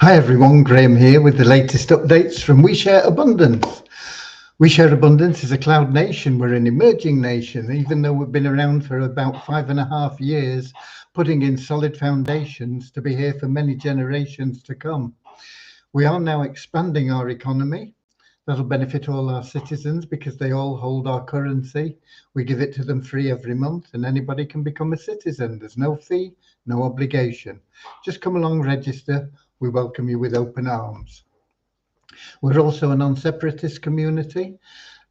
Hi everyone, Graham here with the latest updates from We Share Abundance. We Share Abundance is a cloud nation. We're an emerging nation, even though we've been around for about 5.5 years, putting in solid foundations to be here for many generations to come. We are now expanding our economy. That'll benefit all our citizens because they all hold our currency. We give it to them free every month and anybody can become a citizen. There's no fee, no obligation. Just come along, register. We welcome you with open arms. We're also a non-separatist community.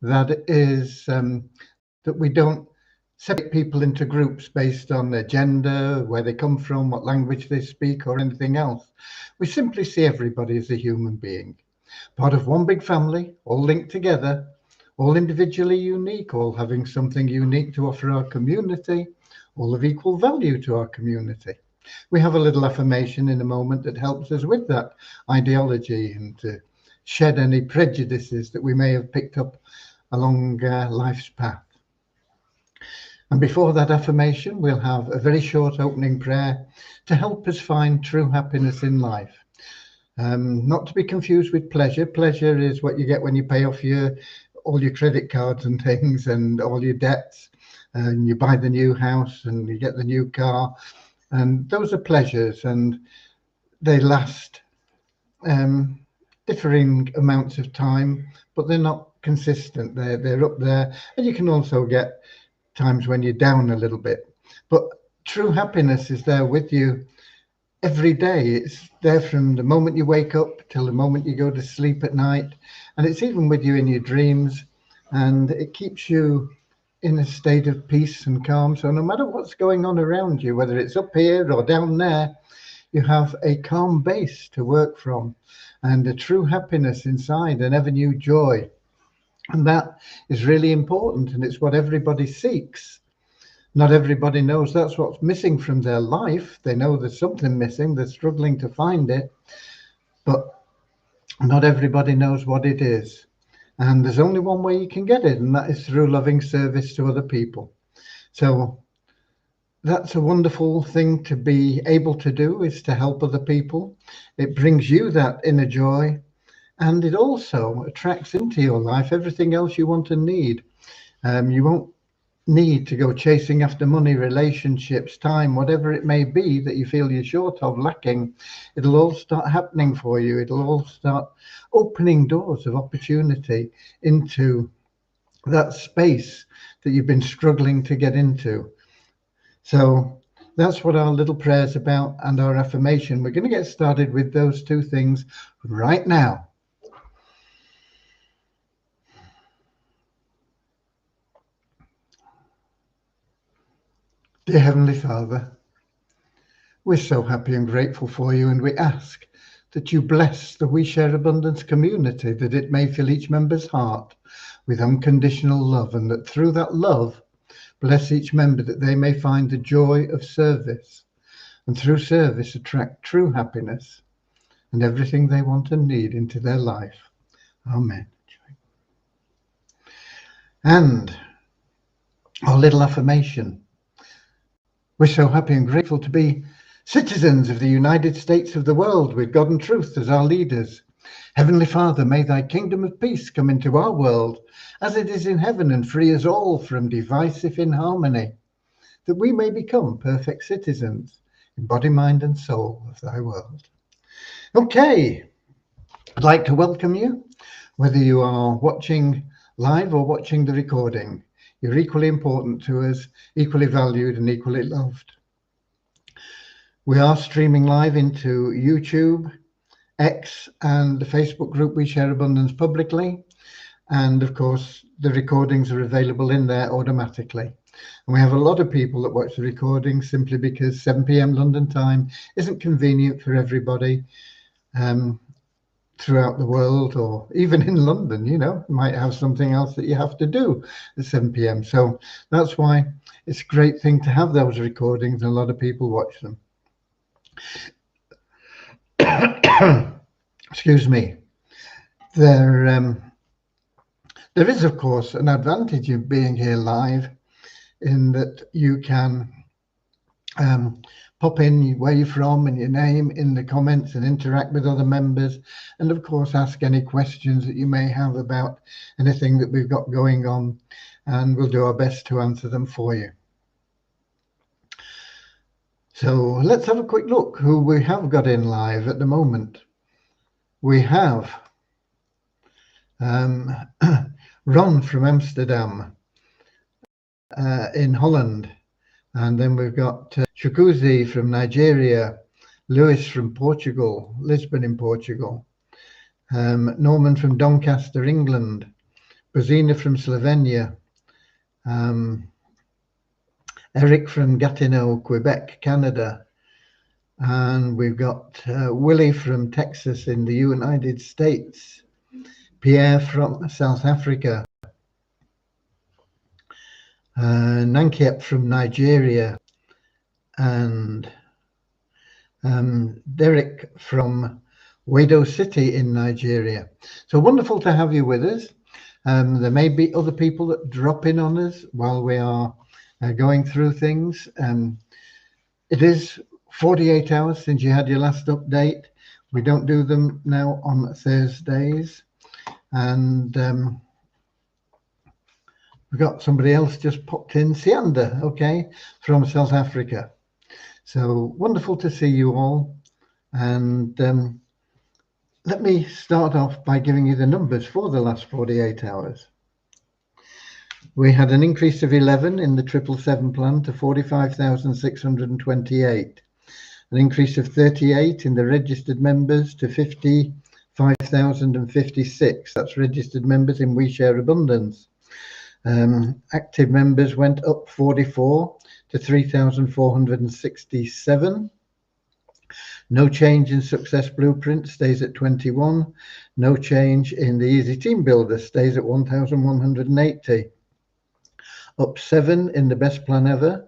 That is that we don't separate people into groups based on their gender, where they come from, what language they speak, or anything else. We simply see everybody as a human being, part of one big family, all linked together, all individually unique, all having something unique to offer our community, all of equal value to our community. We have a little affirmation in a moment that helps us with that ideology and to shed any prejudices that we may have picked up along life's path. And before that affirmation, we'll have a very short opening prayer to help us find true happiness in life. Not to be confused with pleasure. Pleasure is what you get when you pay off all your credit cards and things and all your debts, and you buy the new house and you get the new car. And those are pleasures, and they last differing amounts of time, but they're not consistent. They're up there, and you can also get times when you're down a little bit. But true happiness is there with you every day. It's there from the moment you wake up till the moment you go to sleep at night, and it's even with you in your dreams, and it keeps you in a state of peace and calm. So no matter what's going on around you, whether it's up here or down there, you have a calm base to work from and a true happiness inside, an ever new joy. And that is really important, and it's what everybody seeks. Not everybody knows that's what's missing from their life. They know there's something missing, they're struggling to find it, but not everybody knows what it is. And there's only one way you can get it, and that is through loving service to other people. So that's a wonderful thing to be able to do, is to help other people. It brings you that inner joy, and it also attracts into your life everything else you want and need. You won't need to go chasing after money, relationships, time, whatever it may be that you feel you're short of, lacking. It'll all start happening for you. It'll all start opening doors of opportunity into that space that you've been struggling to get into. So that's what our little prayer's about, and our affirmation. We're going to get started with those two things right now. Dear Heavenly Father, we're so happy and grateful for you, and we ask that you bless the We Share Abundance community, that it may fill each member's heart with unconditional love, and that through that love, bless each member that they may find the joy of service, and through service attract true happiness and everything they want and need into their life. Amen. And our little affirmation. We're so happy and grateful to be citizens of the United States of the world, with God and truth as our leaders. Heavenly Father, may thy kingdom of peace come into our world as it is in heaven, and free us all from divisive inharmony, that we may become perfect citizens in body, mind and soul of thy world. Okay, I'd like to welcome you, whether you are watching live or watching the recording. You're equally important to us, equally valued and equally loved. We are streaming live into YouTube, X, and the Facebook group We Share Abundance publicly. And of course, the recordings are available in there automatically. And we have a lot of people that watch the recordings simply because 7 p.m. London time isn't convenient for everybody throughout the world, or even in London. You might have something else that you have to do at 7 p.m. So that's why it's a great thing to have those recordings, and a lot of people watch them. Excuse me. There is, of course, an advantage of being here live, in that you can pop in where you're from and your name in the comments and interact with other members, and of course ask any questions that you may have about anything that we've got going on, and we'll do our best to answer them for you. So let's have a quick look who we have got in live at the moment. We have Ron from Amsterdam in Holland, and then we've got Chukwueze from Nigeria, Lewis from Portugal, Lisbon in Portugal, Norman from Doncaster, England, Brazina from Slovenia, Eric from Gatineau, Quebec, Canada, and we've got Willie from Texas in the United States, Pierre from South Africa, Nankiep from Nigeria, and Derek from Wado City in Nigeria. So wonderful to have you with us. There may be other people that drop in on us while we are going through things. It is 48 hours since you had your last update. We don't do them now on Thursdays, and we've got somebody else just popped in, Sianda, okay, from South Africa. So wonderful to see you all, and let me start off by giving you the numbers for the last 48 hours. We had an increase of 11 in the 777 plan to 45,628. An increase of 38 in the registered members to 55,056. That's registered members in We Share Abundance. Active members went up 44 to 3,467. No change in Success Blueprint, stays at 21. No change in the Easy Team Builder, stays at 1,180. Up 7 in the Best Plan Ever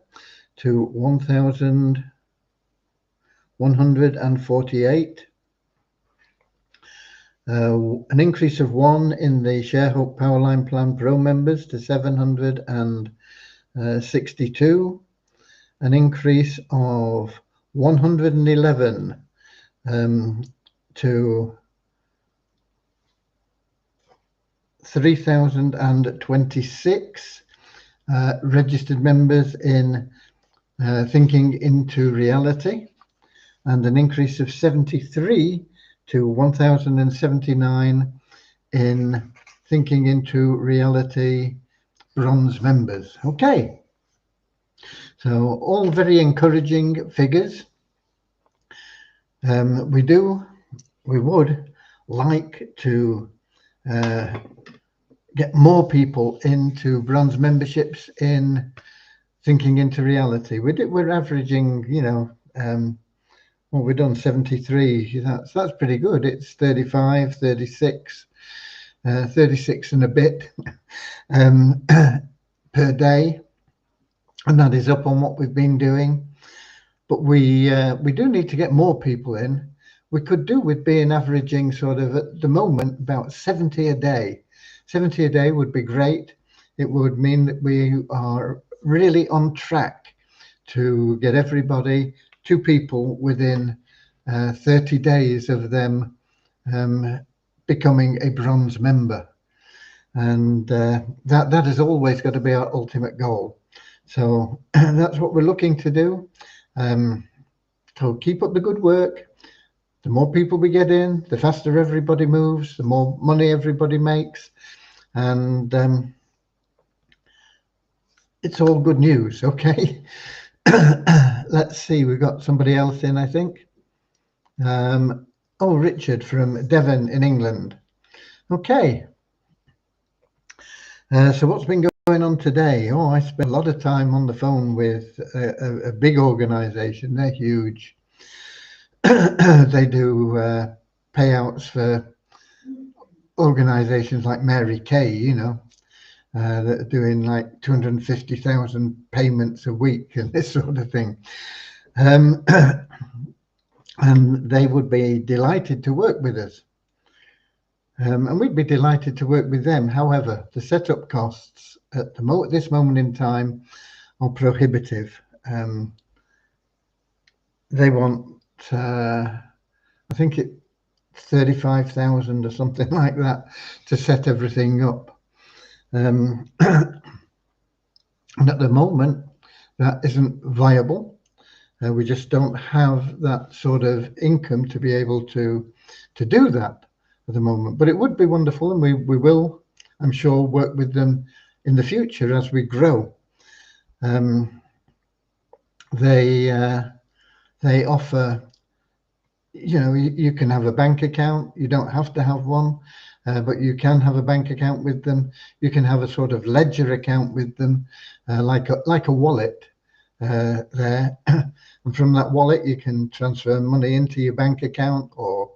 to 1,148. An increase of 1 in the ShareHope Powerline Plan Pro members to 762. An increase of 111 to 3,026 registered members in Thinking into Reality, and an increase of 73 to 1,079 in Thinking into Reality bronze members. Okay, so all very encouraging figures. We would like to get more people into bronze memberships in Thinking into Reality. We're averaging, well, we've done 73. That's pretty good. It's 35, 36, 36 and a bit per day, and that is up on what we've been doing. But we do need to get more people in. We could do with being averaging sort of at the moment about 70 a day. 70 a day would be great. It would mean that we are really on track to get everybody, 2 people within 30 days of them becoming a bronze member. And that has always got to be our ultimate goal. So that's what we're looking to do. So keep up the good work. The more people we get in, the faster everybody moves, the more money everybody makes. And it's all good news, okay? Let's see, we've got somebody else in, I think. Richard from Devon in England. Okay. So what's been going on today? I spent a lot of time on the phone with a big organization. They're huge. They do payouts for organizations like Mary Kay, that are doing like 250,000 payments a week and this sort of thing. And they would be delighted to work with us. And we'd be delighted to work with them. However, the setup costs at this moment in time are prohibitive. they want, I think it's 35,000 or something like that to set everything up. And at the moment, that isn't viable. We just don't have that sort of income to be able to do that at the moment. But it would be wonderful, and we will, I'm sure, work with them in the future as we grow. They offer, you can have a bank account. You don't have to have one, but you can have a bank account with them. You can have a sort of ledger account with them, like a wallet there. And from that wallet, you can transfer money into your bank account or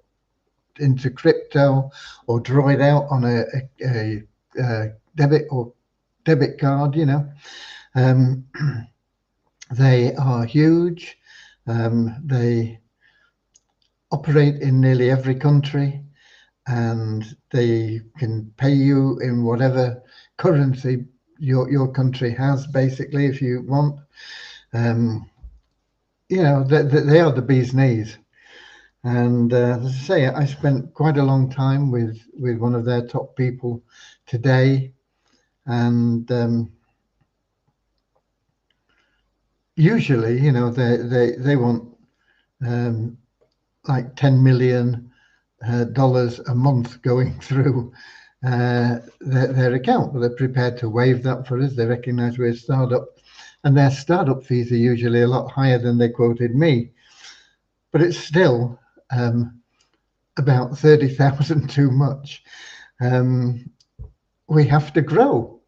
into crypto, or draw it out on a debit card. They are huge. They operate in nearly every country, and they can pay you in whatever currency your country has, basically, if you want. They are the bee's knees. And as I say, I spent quite a long time with one of their top people today, and usually, they want like $10 million a month going through their account, but they're prepared to waive that for us. They recognise we're a startup, and their startup fees are usually a lot higher than they quoted me, but it's still about 30,000 too much. We have to grow.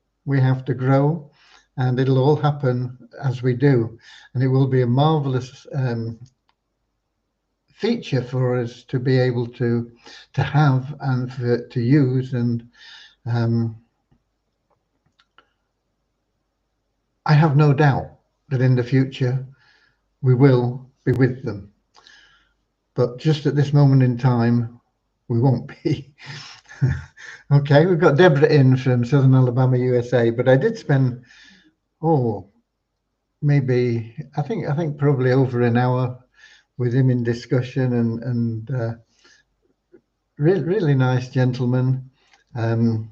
And it'll all happen as we do, and it will be a marvelous feature for us to be able to have and to use. And I have no doubt that in the future we will be with them, but just at this moment in time we won't be. Okay, we've got Deborah in from Southern Alabama, USA, but I did spend maybe I think probably over an hour with him in discussion, and really nice gentleman, and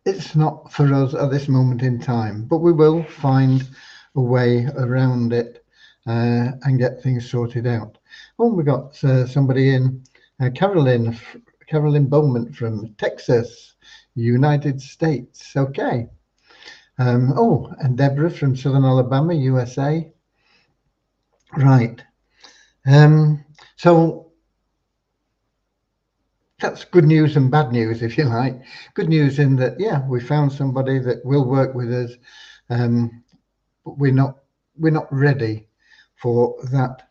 it's not for us at this moment in time, but we will find a way around it and get things sorted out. We got somebody in, Carolyn Bowman from Texas, United States. Okay. And Deborah from Southern Alabama, USA. Right. So that's good news and bad news, if you like. Good news in that, yeah, we found somebody that will work with us, but we're not ready for that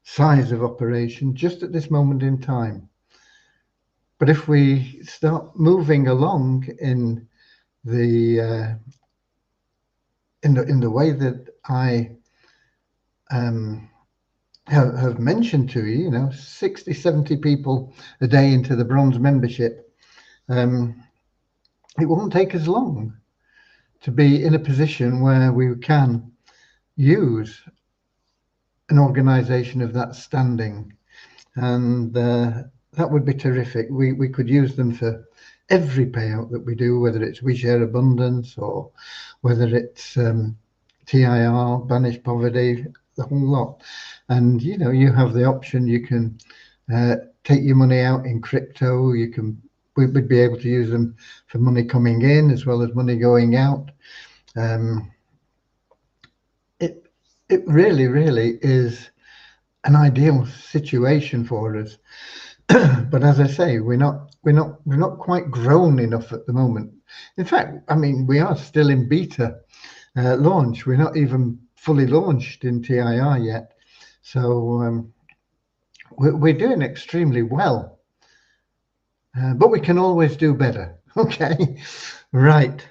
size of operation just at this moment in time. But if we start moving along in the way that I have mentioned to you, 60, 70 people a day into the bronze membership, it won't take us long to be in a position where we can use an organization of that standing, and that would be terrific. We could use them for every payout that we do, whether it's We Share Abundance or whether it's TIR, Banish Poverty, the whole lot. And you have the option. You can take your money out in crypto. We would be able to use them for money coming in as well as money going out. It really is an ideal situation for us. But as I say, we're not quite grown enough at the moment. In fact, I mean, we are still in beta launch. We're not even fully launched in TIR yet. So we're doing extremely well, but we can always do better. Okay, right.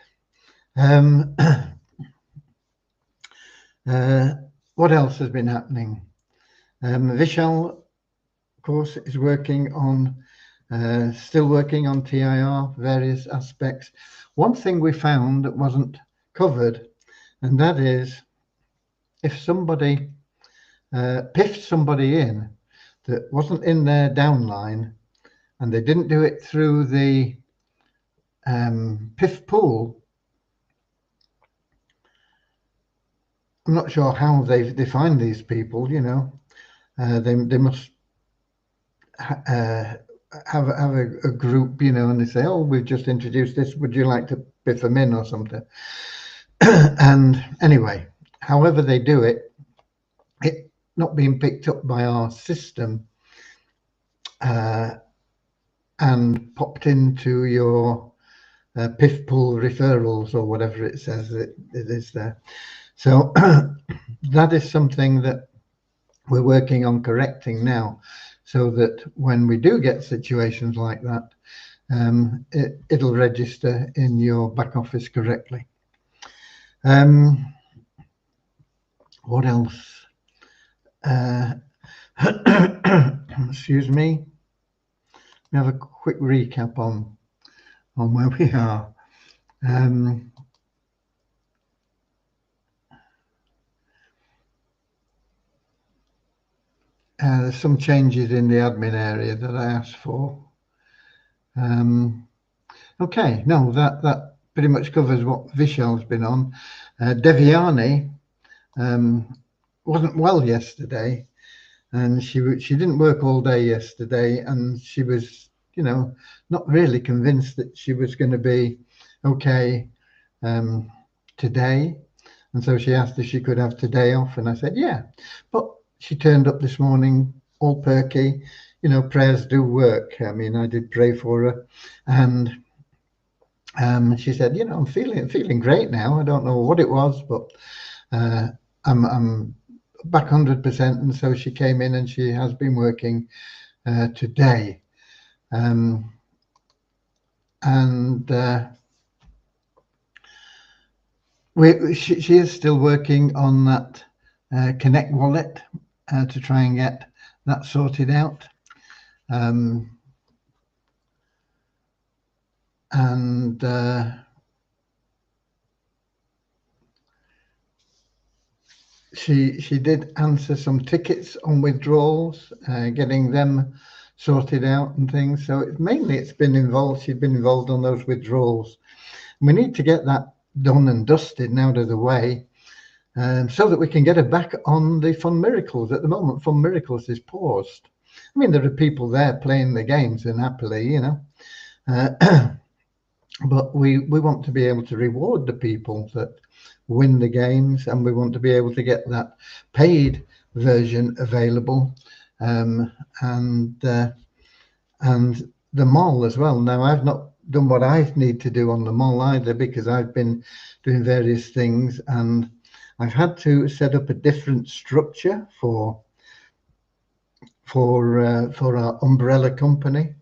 What else has been happening? Vishal, of course, is working on, still working on TIR, various aspects. One thing we found that wasn't covered, and that is if somebody piffed somebody in that wasn't in their downline, and they didn't do it through the PIF pool. I'm not sure how they've defined these people. They must have a group, and they say, "Oh, we've just introduced this. Would you like to PIF them in or something?" And anyway, however they do it, it not being picked up by our system and popped into your PIF pool referrals or whatever it says it is there. So that is something that we're working on correcting now, so that when we do get situations like that, it'll register in your back office correctly. What else? Excuse me. We have a quick recap on where we are. There's some changes in the admin area that I asked for. Okay, no, that pretty much covers what Vishal's been on. Devyani wasn't well yesterday, and she didn't work all day yesterday, and she was, not really convinced that she was going to be okay today, and so she asked if she could have today off, and I said yeah, but she turned up this morning all perky. Prayers do work. I mean, I did pray for her, and she said, I'm feeling great now. I don't know what it was, but I'm back 100%. And so she came in, and she has been working today. She is still working on that Connect wallet to try and get that sorted out. She did answer some tickets on withdrawals, getting them sorted out and things. So it's been involved. She's been involved on those withdrawals. We need to get that done and dusted and out of the way, so that we can get her back on the Fun Miracles. At the moment, Fun Miracles is paused. I mean, there are people there playing the games and happily, but we want to be able to reward the people that win the games, and we want to be able to get that paid version available, and the mall as well. Now, I've not done what I need to do on the mall either, because I've been doing various things, and I've had to set up a different structure for our umbrella company,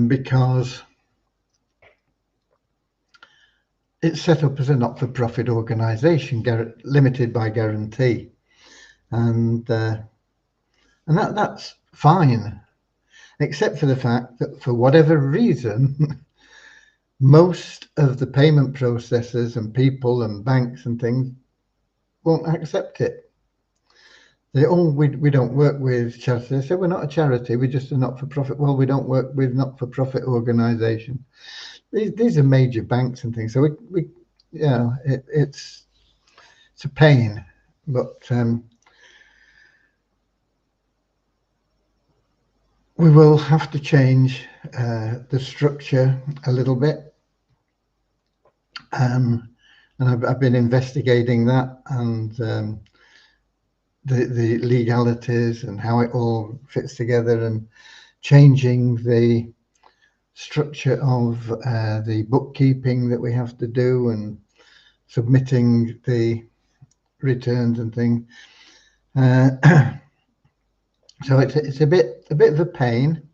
because it's set up as a not-for-profit organisation, limited by guarantee, and that's fine, except for the fact that for whatever reason, most of the payment processors and people and banks and things won't accept it. We don't work with charity. They say we're not a charity, we're just a not-for-profit. Well, we don't work with not-for-profit organisation. These are major banks and things, so it's a pain, but we will have to change the structure a little bit, and I've been investigating that, and the legalities and how it all fits together, and changing the structure of the bookkeeping that we have to do, and submitting the returns and things. So it's a bit of a pain,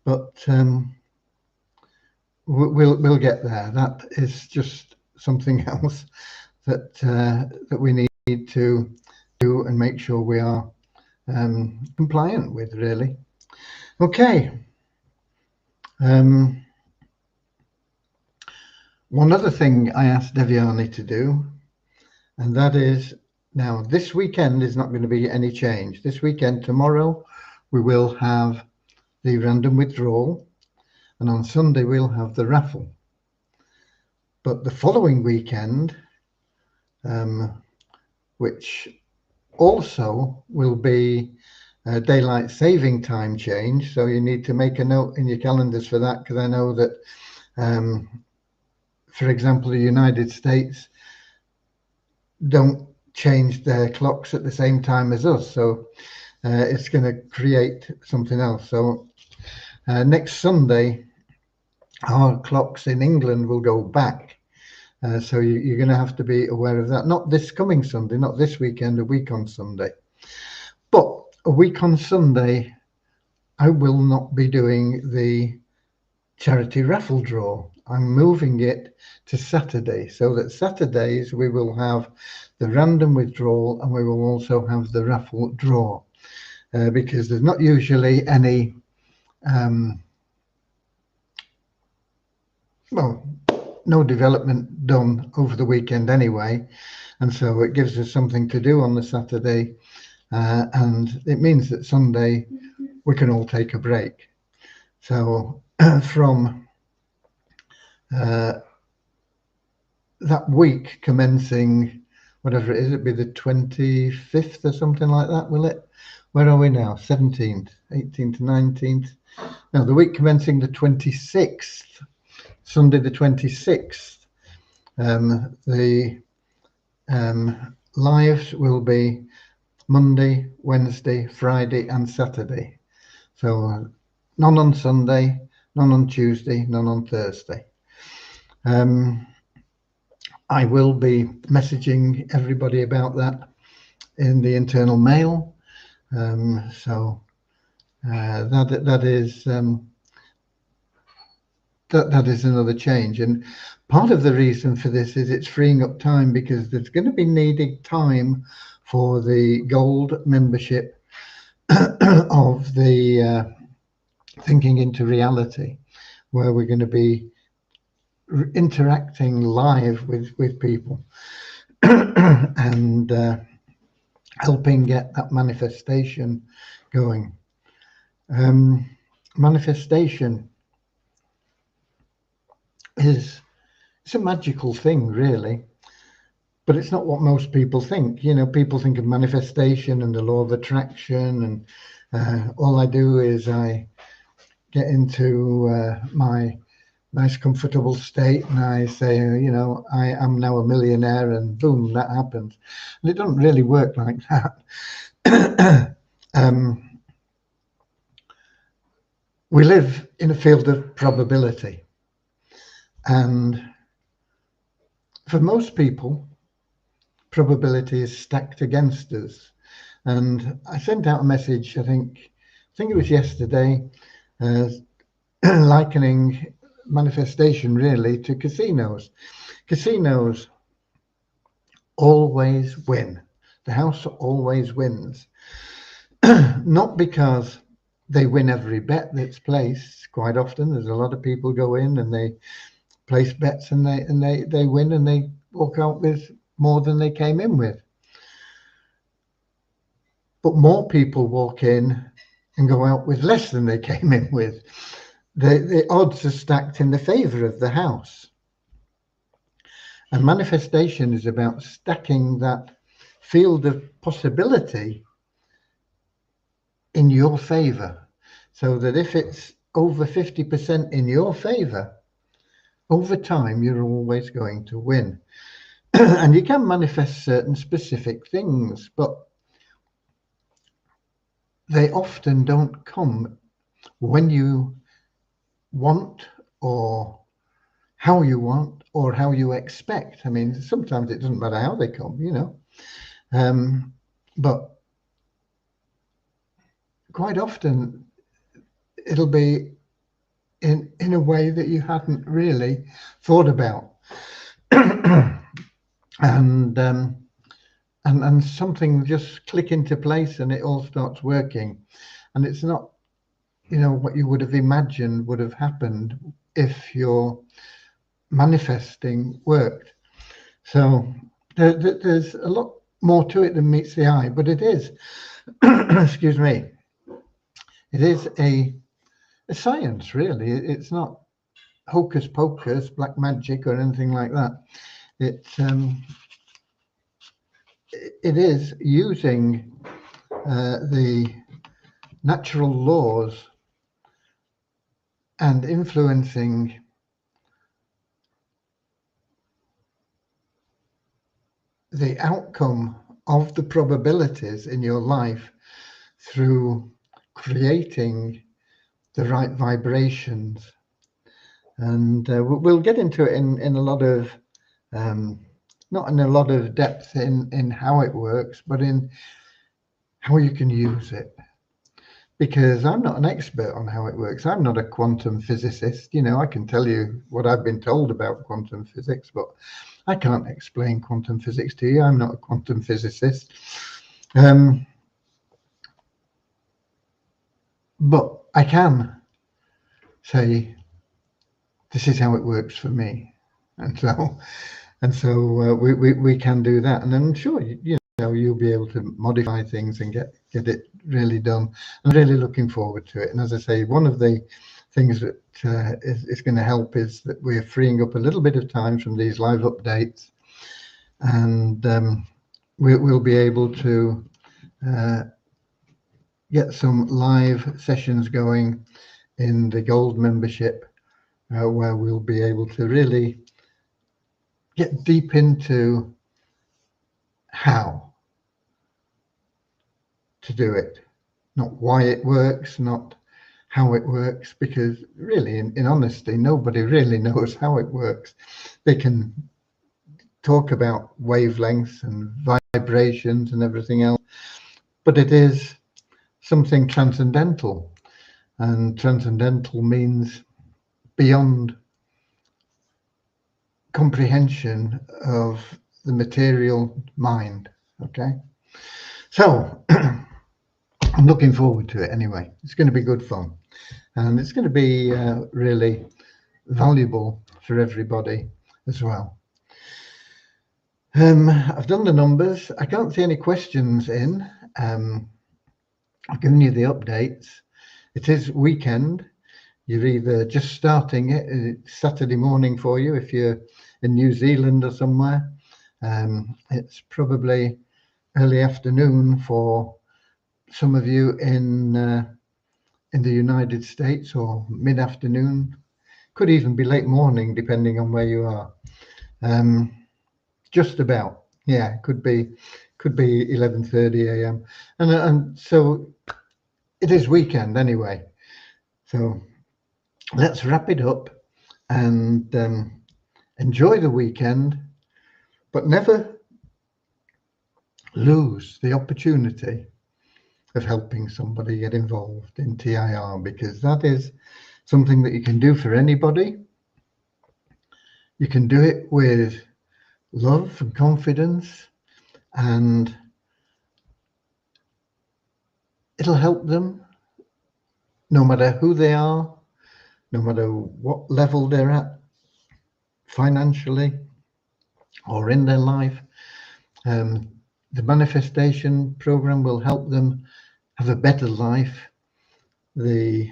but we'll get there. That is just something else that we need to do and make sure we are compliant with, really. Okay. One other thing I asked Devyani to do, and that is, now this weekend is not going to be any change. This weekend, tomorrow, we will have the random withdrawal, and on Sunday we'll have the raffle. But the following weekend, which also will be a daylight saving time change, so you need to make a note in your calendars for that, because I know that, for example, the United States don't change their clocks at the same time as us, so it's going to create something else. So next Sunday, our clocks in England will go back. So you're going to have to be aware of that. Not this coming Sunday, not this weekend, a week on Sunday. But a week on Sunday, I will not be doing the charity raffle draw. I'm moving it to Saturday, so that Saturdays we will have the random withdrawal and we will also have the raffle draw, because there's not usually any no development done over the weekend anyway, and so it gives us something to do on the Saturday, and it means that Sunday we can all take a break. So from that week commencing, whatever it is, it'd be the 25th or something like that, will it? Where are we now? 17th, 18th, 19th. No, the week commencing the 26th, Sunday the 26th. The lives will be Monday, Wednesday, Friday, and Saturday. So none on Sunday, none on Tuesday, none on Thursday. I will be messaging everybody about that in the internal mail. So that is another change, and part of the reason for this is it's freeing up time, because there's going to be needed time for the gold membership of the Thinking into Reality, where we're going to be interacting live with people and helping get that manifestation going. Manifestation it's a magical thing, really, but it's not what most people think. You know, people think of manifestation and the law of attraction, and all I do is I get into my nice comfortable state and I say, you know, I am now a millionaire, and boom, that happens. And it doesn't really work like that. We live in a field of probability, and for most people, probability is stacked against us. And I sent out a message, I think it was yesterday, likening manifestation really to casinos. Casinos always win. The house always wins. Not because they win every bet that's placed. Quite often there's a lot of people go in and they place bets and they win and they walk out with more than they came in with. But more people walk in and go out with less than they came in with. The odds are stacked in the favor of the house. And manifestation is about stacking that field of possibility in your favor, so that if it's over 50% in your favor, over time, you're always going to win. And you can manifest certain specific things, but they often don't come when you want, or how you want, or how you expect. I mean, sometimes it doesn't matter how they come, you know, but quite often it'll be in a way that you hadn't really thought about. And something just click into place and it all starts working. And it's not, you know, what you would have imagined would have happened if you're manifesting worked. So there's a lot more to it than meets the eye, but it is, excuse me, it is a science, really. It's not hocus pocus, black magic, or anything like that. It is using the natural laws and influencing the outcome of the probabilities in your life through creating the right vibrations. And we'll get into it in a lot of, not in a lot of depth in how it works, but in how you can use it. Because I'm not an expert on how it works. I'm not a quantum physicist. You know, I can tell you what I've been told about quantum physics, but I can't explain quantum physics to you. I'm not a quantum physicist. But I can say, this is how it works for me. And so we can do that. And I'm sure, you know, you'll be able to modify things and get it really done. I'm really looking forward to it. And as I say, one of the things that is going to help is that we're freeing up a little bit of time from these live updates, and we'll be able to get some live sessions going in the gold membership, where we'll be able to really get deep into how to do it, not why it works, not how it works, because really, in honesty, nobody really knows how it works. They can talk about wavelengths and vibrations and everything else, but it is something transcendental, and transcendental means beyond comprehension of the material mind. Okay, so I'm looking forward to it anyway. It's going to be good fun, and it's going to be really valuable for everybody as well. I've done the numbers. I can't see any questions in. I've given you the updates. It is weekend. You're either just starting it, it's Saturday morning for you if you're in New Zealand or somewhere. It's probably early afternoon for some of you in the United States, or mid-afternoon. Could even be late morning, depending on where you are. Just about, yeah. Could be 11:30 a.m. and so it is weekend anyway. So let's wrap it up and enjoy the weekend, but never lose the opportunity of helping somebody get involved in TIR, because that is something that you can do for anybody. You can do it with love and confidence, and it'll help them no matter who they are, no matter what level they're at financially or in their life. The manifestation program will help them have a better life. The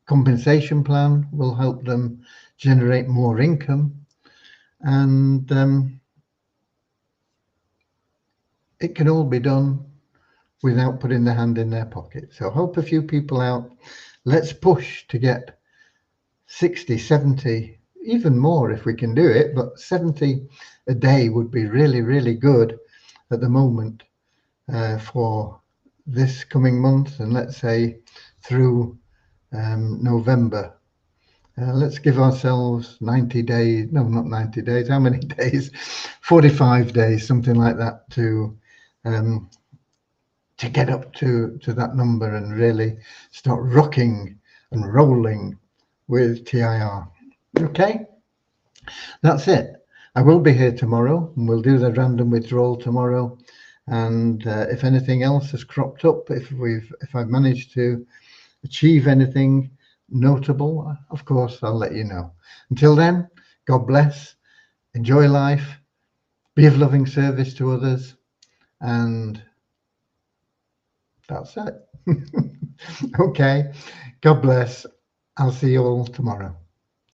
compensation plan will help them generate more income, and it can all be done without putting the hand in their pocket. So help a few people out. Let's push to get 60, 70, even more if we can do it, but 70 a day would be really, really good at the moment for this coming month, and let's say through November. Let's give ourselves 90 days, no, not 90 days, how many days? 45 days, something like that, to get up to that number and really start rocking and rolling with TIR. Okay, that's it. I will be here tomorrow, and we'll do the random withdrawal tomorrow. And if anything else has cropped up, if I've managed to achieve anything notable, of course I'll let you know. Until then, God bless, enjoy life, be of loving service to others, and that's it. Okay, God bless. I'll see you all tomorrow.